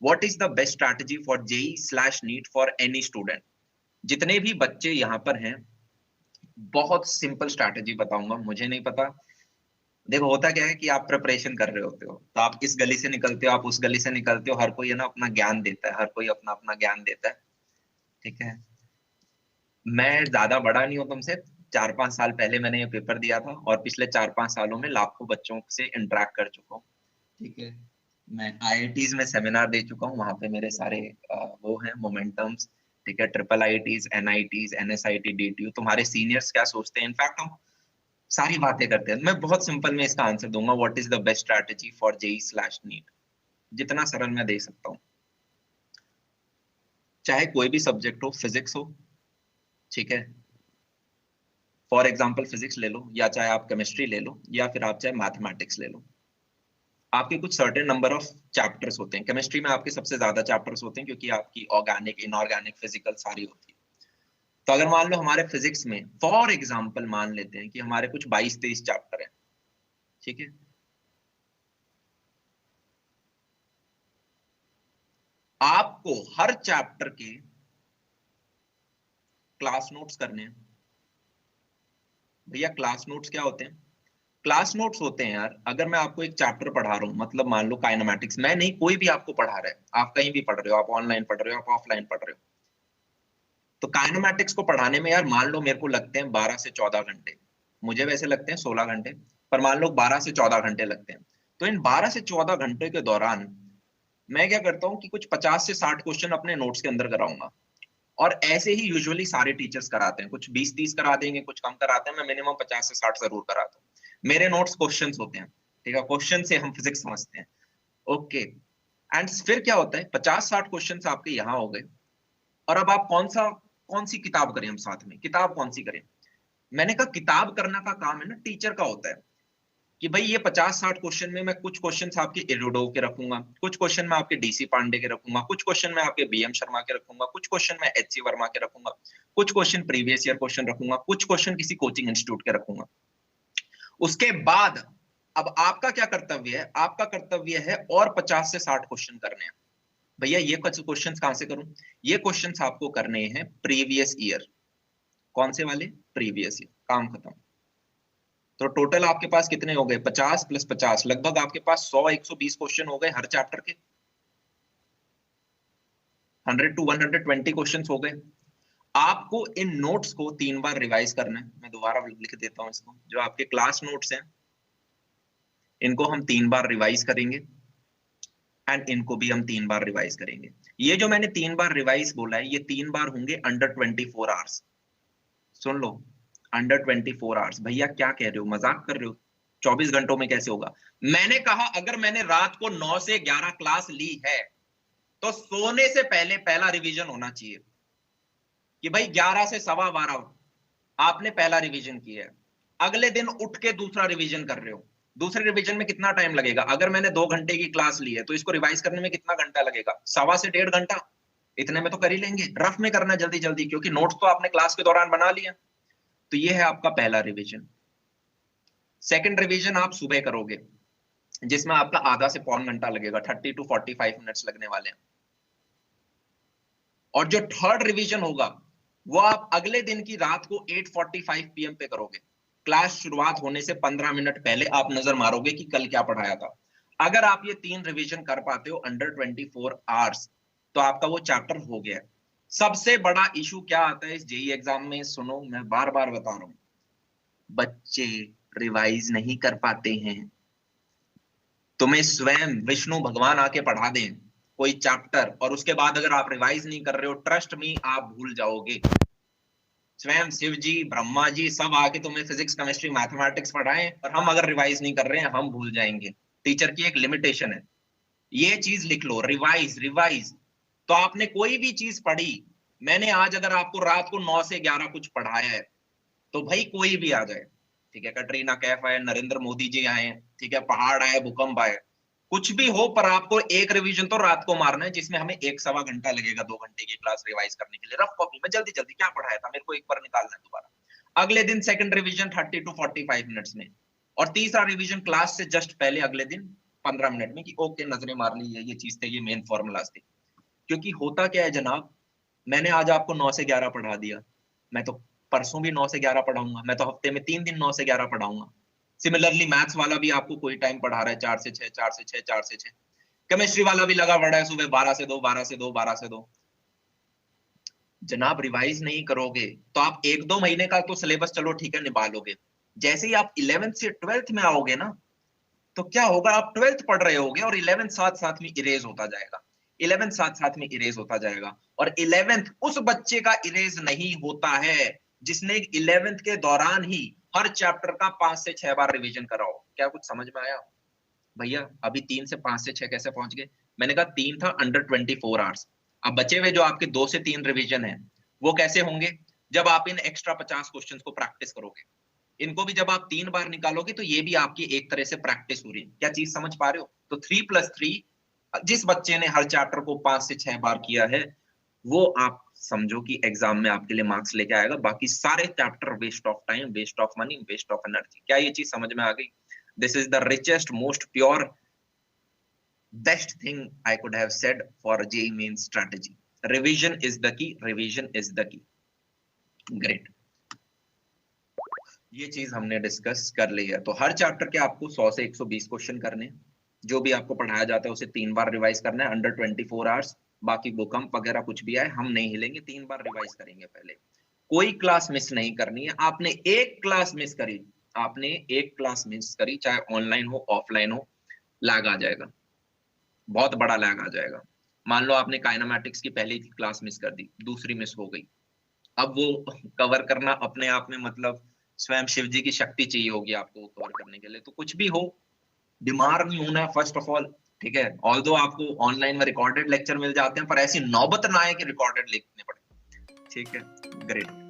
What is the best strategy for JEE/NEET for any student. जितने भी बच्चे यहाँ पर हैं, बहुत सिंपल स्ट्रैटेजी बताऊंगा, मुझे नहीं पता। देखो होता क्या है कि आप प्रिपरेशन कर रहे होते हो, तो आप इस गली से निकलते हो, आप उस गली से निकलते हो, हर कोई है ना अपना ज्ञान देता है, हर कोई अपना अपना ज्ञान देता है, ठीक है। मैं ज्यादा बड़ा नहीं हूँ तुमसे, 4-5 साल पहले मैंने ये पेपर दिया था, और पिछले 4-5 सालों में लाखों बच्चों से इंटरेक्ट कर चुका हूँ, ठीक है। मैं IITs में सेमिनार दे चुका हूँ, वहां पे मेरे सारे वो हैं मोमेंटम्स, ठीक है। IIITs, NITs, NSIT, DTU, तुम्हारे सीनियर्स क्या सोचते हैं, इनफैक्ट हम सारी बातें करते हैं। मैं बहुत सिंपल में इसका आंसर दूंगा, what is the best strategy for JEE/NEET, जितना सरल मैं दे सकता हूँ। चाहे कोई भी सब्जेक्ट हो, फिजिक्स हो, ठीक है, फॉर एग्जाम्पल फिजिक्स ले लो, या चाहे आप केमिस्ट्री ले लो, या फिर आप चाहे मैथमेटिक्स ले लो, आपके कुछ सर्टेन नंबर ऑफ चैप्टर्स होते हैं। केमिस्ट्री में आपके सबसे ज्यादा चैप्टर्स होते हैं, क्योंकि आपकी ऑर्गेनिक, इनऑर्गेनिक, फिजिकल सारी होती है। तो अगर मान लो हमारे फिजिक्स में फॉर एग्जाम्पल मान लेते हैं कि हमारे कुछ 22-23 चैप्टर हैं, ठीक है। आपको हर चैप्टर के क्लास नोट्स करने हैं। भैया क्लास नोट्स क्या होते हैं? क्लास नोट्स होते हैं यार, अगर मैं आपको एक चैप्टर पढ़ा रहा हूँ, मतलब मान लो काइनेमैटिक्स, मैं नहीं, कोई भी आपको पढ़ा रहा है, आप कहीं भी पढ़ रहे हो, आप ऑनलाइन पढ़ रहे हो, आप ऑफलाइन पढ़ रहे हो, तो काइनेमैटिक्स को पढ़ाने में यार मान लो मेरे को लगते हैं 12 से 14 घंटे, मुझे वैसे लगते हैं 16 घंटे, पर मान लो 12 से 14 घंटे लगते हैं। तो इन 12 से 14 घंटे के दौरान मैं क्या करता हूँ कि कुछ 50 से 60 क्वेश्चन अपने नोट्स के अंदर कराऊंगा। और ऐसे ही यूजुअली सारे टीचर्स कराते हैं, कुछ 20-30 करा देंगे, कुछ कम कराते हैं, मैं मिनिमम 50 से 60 जरूर कराता हूँ। मेरे नोट्स क्वेश्चंस होते हैं, ठीक है, क्वेश्चन से हम फिजिक्स समझते हैं, ओके। एंड फिर क्या होता है, 50-60 क्वेश्चंस आपके यहाँ हो गए, और अब आप कौन सी किताब करें, हम साथ में किताब कौन सी करें? मैंने कहा किताब करना का काम है ना टीचर का होता है, कि भाई ये 50-60 क्वेश्चन में मैं कुछ क्वेश्चन आपके इरुडोव के रखूंगा, कुछ क्वेश्चन मैं आपके DC पांडे के रखूंगा, कुछ क्वेश्चन मैं आपके BM शर्मा के रखूंगा, कुछ क्वेश्चन मैं HC वर्मा के रखूंगा, कुछ क्वेश्चन प्रीवियस ईयर क्वेश्चन रखूंगा, कुछ क्वेश्चन किसी कोचिंग इंस्टीट्यूट के रखूंगा। उसके बाद अब आपका क्या कर्तव्य है? आपका कर्तव्य है और 50 से 60 क्वेश्चन करने हैं। भैया ये क्वेश्चन कहां से करूं? ये क्वेश्चन आपको करने हैं प्रीवियस ईयर। कौन से वाले? Previous year. काम खत्म। तो टोटल आपके पास कितने हो गए? 50 + 50, लगभग आपके पास 100-120 क्वेश्चन हो गए हर चैप्टर के। 100 to 120 क्वेश्चन हो गए। आपको इन नोट्स को 3 बार रिवाइज करना है। मैं दोबारा लिख देता हूं इसको, जो आपके क्लास नोट्स हैं इनको हम 3 बार रिवाइज करेंगे, एंड इनको भी हम 3 बार रिवाइज करेंगे। ये जो मैंने 3 बार रिवाइज बोला है, ये 3 बार होंगे अंडर 24 आवर्स। सुन लो, अंडर 24 आवर्स। भैया क्या कह रहे हो, मजाक कर रहे हो? 24 घंटों में कैसे होगा? मैंने कहा अगर मैंने रात को 9 से 11 क्लास ली है, तो सोने से पहले पहला रिवीजन होना चाहिए, कि भाई 11 से 12:15 आपने पहला रिवीजन किया है, अगले दिन उठ के दूसरा रिवीजन कर रहे हो। दूसरे रिवीजन में कितना टाइम लगेगा? अगर मैंने 2 घंटे की क्लास ली है, तो इसको रिवाइज करने में कितना घंटा लगेगा? 1.25 से 1.5 घंटा। इतने में तो कर ही लेंगे। रफ में करना जल्दी जल्दी, क्योंकि नोट्स तो आपने क्लास के दौरान बना लिया। तो ये है आपका पहला रिवीजन। सेकंड रिवीजन आप सुबह करोगे, जिसमें आपका आधा से पौन घंटा लगेगा, 30 to 45 मिनट्स लगने वाले हैं। और जो थर्ड रिवीजन होगा, वो आप अगले दिन की रात को 8:45 PM पे करोगे। क्लास शुरुआत होने से 15 मिनट पहले आप नजर मारोगे कि कल क्या पढ़ाया था। अगर आप ये 3 रिवीजन कर पाते हो अंडर 24 आवर्स, तो आपका वो चैप्टर हो गया। सबसे बड़ा इशू क्या आता है इस JEE एग्जाम में? सुनो, मैं बार बार बता रहा हूं, बच्चे रिवाइज नहीं कर पाते हैं। तुम्हें स्वयं विष्णु भगवान आके पढ़ा दें कोई चैप्टर, और उसके बाद अगर आप रिवाइज नहीं कर रहे हो, ट्रस्ट मी, आप भूल जाओगे। स्वयं शिव जी, ब्रह्मा जी सब आके तुम्हें फिजिक्स, केमिस्ट्री, मैथमेटिक्स पढ़ाएं, और हम अगर रिवाइज नहीं कर रहे हैं, हम भूल जाएंगे। टीचर की एक लिमिटेशन है, ये चीज लिख लो, रिवाइज रिवाइज। तो आपने कोई भी चीज पढ़ी, मैंने आज अगर आपको रात को 9 से 11 कुछ पढ़ाया है, तो भाई कोई भी आ जाए, ठीक है, कटरीना कैफ आए, नरेंद्र मोदी जी आए, ठीक है, पहाड़ आए, भूकंप आए, कुछ भी हो, पर आपको एक रिवीजन तो रात को मारना है, जिसमें हमें 1-1.25 घंटा लगेगा 2 घंटे की क्लास रिवाइज करने के लिए। रफ कॉपी में जल्दी जल्दी क्या पढ़ाया था, मेरे को एक बार निकालना है दोबारा। अगले दिन सेकंड रिवीजन 30 to 45 मिनट्स में, और तीसरा रिवीजन क्लास से जस्ट पहले अगले दिन 15 मिनट में कि ओके नजरें मार ली, ये चीज थे, ये मेन फॉर्मूलाज थे। क्योंकि होता क्या है जनाब, मैंने आज आपको 9 से 11 पढ़ा दिया, मैं तो परसों भी 9 से 11 पढ़ाऊंगा, मैं तो हफ्ते में 3 दिन 9 से 11 पढ़ाऊंगा। सिमिलरली मैथ्स वाला भी आपको कोई टाइम पढ़ा रहा है 4 से 6, 4 से 6, 4 से 6। केमिस्ट्री वाला भी लगा पड़ा है सुबह 12 से 2, 12 से 2, 12 से 2। जनाब रिवाइज नहीं करोगे तो आप 1-2 महीने का तो सिलेबस चलो ठीक है निभा लोगे, जैसे ही आप 11th से 12th में आओगे ना, तो क्या होगा, आप 12th पढ़ रहे होगे और 11th साथ साथ में इरेज होता जाएगा, 11th साथ साथ में इरेज होता जाएगा। और 11th उस बच्चे का इरेज नहीं होता है जिसने 11th के दौरान ही हर चैप्टर का 5 से 6 बार रिवीजन करा हो। क्या कुछ समझ में आया भैया? अभी 3 से 5 से 6 कैसे पहुंच गए? मैंने कहा 3 था अंडर 24 आवर्स। अब बचे हुए जो आपके 2 से 3 रिवीजन है वो कैसे होंगे? जब आप इन एक्स्ट्रा 50 क्वेश्चंस को प्रैक्टिस करोगे, इनको भी जब आप 3 बार निकालोगे तो ये भी आपकी एक तरह से प्रैक्टिस हो रही है। क्या चीज समझ पा रहे हो? तो 3+3 जिस बच्चे ने हर चैप्टर को 5 से 6 बार किया है वो आप समझो कि एग्जाम में आपके लिए मार्क्स लेके आएगा। बाकी सारे chapter waste of time, waste of money, waste of energy. क्या ये चीज समझ में आ गई? This is the richest, most pure, best thing I could have said for JEE Mains strategy. Revision is the key. Revision is the key. Great. ये चीज हमने डिस्कस कर ली है। तो हर चैप्टर के आपको 100 से 120 क्वेश्चन करने, जो भी आपको पढ़ाया जाता है उसे 3 बार रिवाइज करना है अंडर 24 आवर्स। बाकी भूकंप वगैरह कुछ भी आए हम नहीं हिलेंगे, 3 बार रिवाइज करेंगे। पहले कोई क्लास मिस नहीं करनी है। आपने एक क्लास मिस करी, आपने एक क्लास मिस करी, चाहे ऑनलाइन हो ऑफलाइन हो, लैग आ जाएगा, बहुत बड़ा लैग आ जाएगा। मान लो आपने काइनेमैटिक्स की पहली क्लास मिस कर दी, दूसरी मिस हो गई, अब वो कवर करना अपने आप में मतलब स्वयं शिव जी की शक्ति चाहिए होगी आपको कवर करने के लिए। तो कुछ भी हो, बीमार नहीं होना है फर्स्ट ऑफ ऑल, ठीक है। ऑल्दो आपको ऑनलाइन में रिकॉर्डेड लेक्चर मिल जाते हैं, पर ऐसी नौबत ना आए कि रिकॉर्डेड लिखने पड़े, ठीक है। ग्रेट।